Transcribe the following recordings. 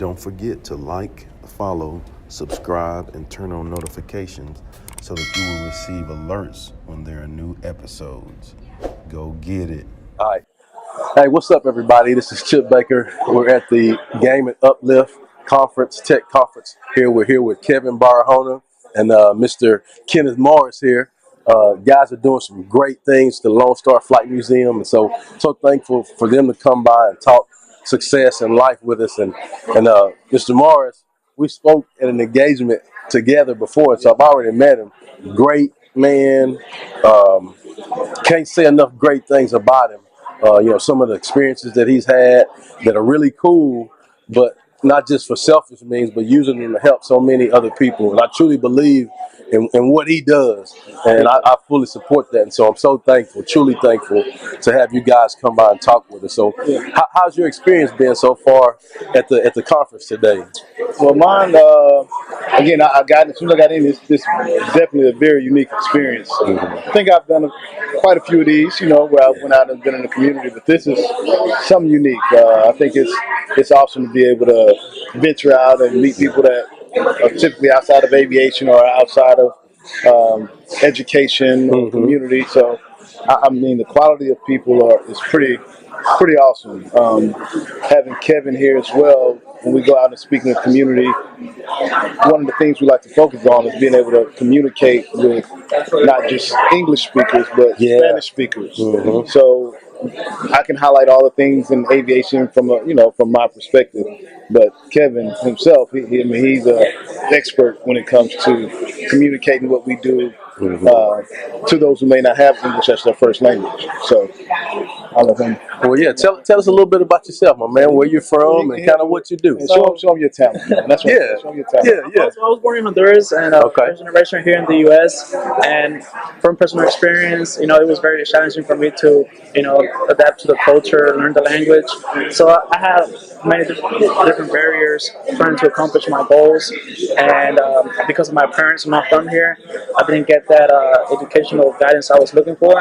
Don't forget to like, follow, subscribe, and turn on notifications so that you will receive alerts when there are new episodes. Go get it. All right. Hey, what's up, everybody? This is Chip Baker. We're at the Game and Uplift Conference, Tech Conference. We're here with Kevin Barahona and Mr. Kenneth Morris here. Guys are doing some great things to the Lone Star Flight Museum, and so thankful for them to come by and talk success and life with us. And Mr. Morris, we spoke at an engagement together before, so I've already met him. Great man. Can't say enough great things about him. Some of the experiences that he's had that are really cool, but not just for selfish means, but using them to help so many other people. And I truly believe in what he does, and I fully support that. And so I'm so thankful, truly thankful, to have you guys come by and talk with us. So, how's your experience been so far at the conference today? Well, mine, again, as soon as I got in, this is definitely a very unique experience. I think I've done quite a few of these, where I went out and been in the community, but this is something unique. I think it's awesome to be able to venture out and meet people that are typically outside of aviation or outside of education or community. So, I mean, the quality of people is pretty awesome. Having Kevin here as well, when we go out and speak in the community, one of the things we like to focus on is being able to communicate with not just English speakers, but Spanish speakers. So I can highlight all the things in aviation from my perspective, but Kevin himself, he's an expert when it comes to communicating what we do to those who may not have English as their first language. So I love him. Well, yeah, tell us a little bit about yourself, my man, where you're from and kind of what you do. Show them your talent, man. That's what show them your talent. So I was born in Honduras and first generation here in the U.S. And from personal experience, it was very challenging for me to, adapt to the culture, learn the language. So I have many different barriers trying to accomplish my goals. And because of my parents are not from here, I didn't get that educational guidance I was looking for.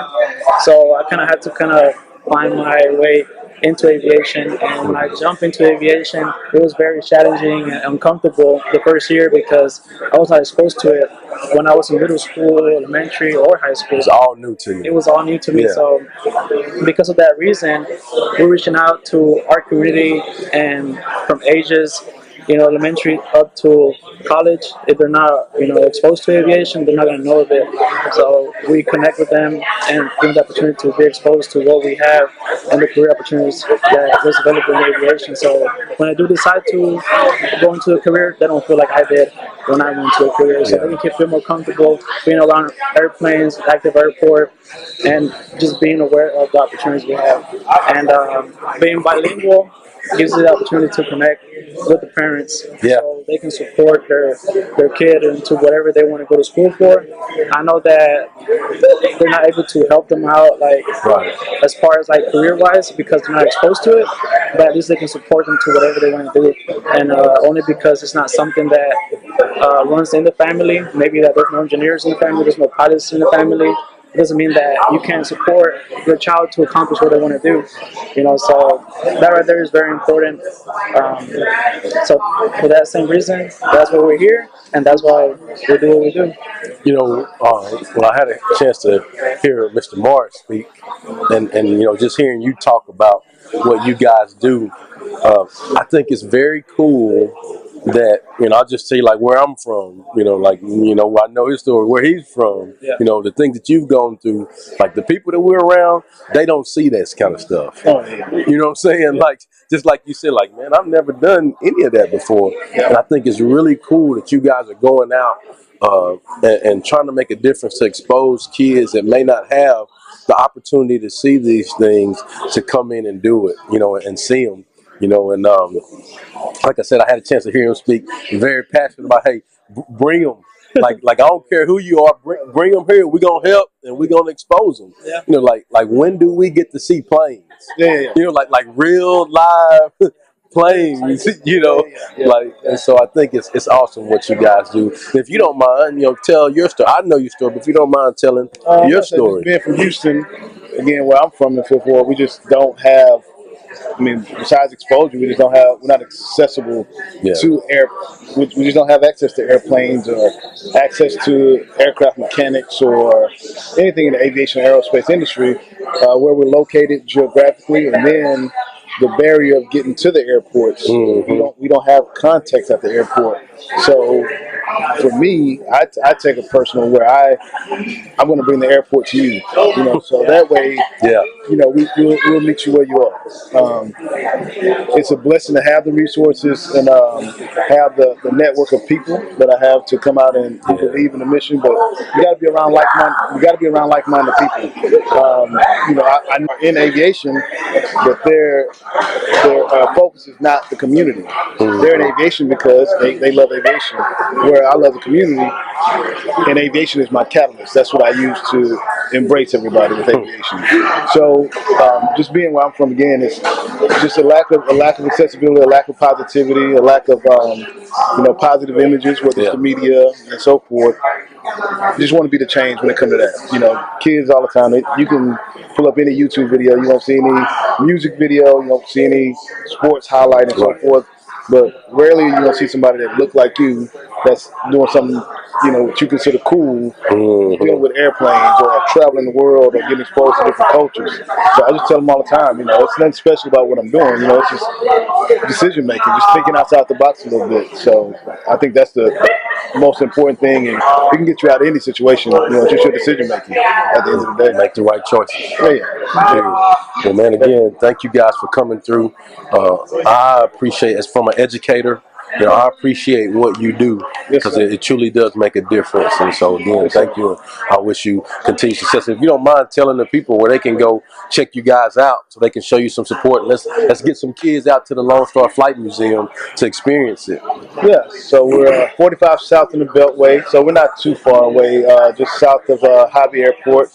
So I kind of had to find my way into aviation, and when I jumped into aviation, it was very challenging and uncomfortable the first year because I was not exposed to it when I was in middle school, elementary, or high school. It was all new to you. It was all new to me. So because of that reason, we're reaching out to our community, and from ages elementary up to college, if they're not, exposed to aviation, they're not going to know of it. So we connect with them and give them the opportunity to be exposed to what we have and the career opportunities that is available in aviation. So when I do decide to go into a career, they don't feel like I did when I went to a career. So they can feel more comfortable being around airplanes, active airport, and just being aware of the opportunities we have. And being bilingual gives you the opportunity to connect with the parents so they can support their kid into whatever they want to go to school for. I know that they're not able to help them out as far as career-wise because they're not exposed to it, but at least they can support them to whatever they want to do. And only because it's not something that runs in the family, maybe that there's no engineers in the family, there's no pilots in the family, it doesn't mean that you can't support your child to accomplish what they want to do. So that right there is very important. So for that same reason, that's why we're here, and that's why we do what we do. When I had a chance to hear Mr. Morris speak, and just hearing you talk about what you guys do, I think it's very cool that, I'll just say where I'm from, I know his story, where he's from, the things that you've gone through, the people that we're around, they don't see that kind of stuff. You know what I'm saying? Just like you said, man, I've never done any of that before. And I think it's really cool that you guys are going out and trying to make a difference to expose kids that may not have the opportunity to see these things to come in and do it, and see them. And like I said, I had a chance to hear him speak. Very passionate about, hey, bring them. I don't care who you are, bring them here. We're gonna help and we're gonna expose them. When do we get to see planes? Like real live planes. And so I think it's awesome what you guys do. If you don't mind, tell your story. I know your story, but if you don't mind telling your story. Being from Houston, again, where I'm from in Fifth Ward, we just don't have I mean, besides exposure, we just don't have. We're not accessible Yeah. to air. We just don't have access to airplanes or access to aircraft mechanics or anything in the aviation or aerospace industry where we're located geographically, and then the barrier of getting to the airports. We don't have contacts at the airport. So for me, I take a personal where I'm going to bring the airport to you. So that way, Yeah. we'll meet you where you are. It's a blessing to have the resources and have the network of people that I have to come out and believe in the mission. But you got to be around like-minded. You got to be around like-minded people. I know in aviation that their focus is not the community. They're in aviation because they love aviation. Where I love the community, and aviation is my catalyst. That's what I use to embrace everybody with aviation. So just being where I'm from again is just a lack of accessibility, a lack of positivity, a lack of positive images, whether it's the media and so forth. I just want to be the change when it comes to that. Kids all the time, you can pull up any YouTube video, you won't see any music video, you won't see any sports highlight and so forth. But rarely you don't see somebody that look like you that's doing something, that you consider cool, dealing with airplanes or traveling the world or getting exposed to different cultures. So I just tell them all the time, it's nothing special about what I'm doing. It's just decision making, just thinking outside the box a little bit. So I think that's the most important thing, and it can get you out of any situation. Just your decision making at the end of the day. Make the right choices. Yeah. Well, man, again, thank you guys for coming through. I appreciate, as from an educator, I appreciate what you do because it truly does make a difference. And so, again, thank you. I wish you continued success. If you don't mind telling the people where they can go check you guys out so they can show you some support. Let's get some kids out to the Lone Star Flight Museum to experience it. Yeah, so we're 45 south in the Beltway, so we're not too far away, just south of Hobby Airport.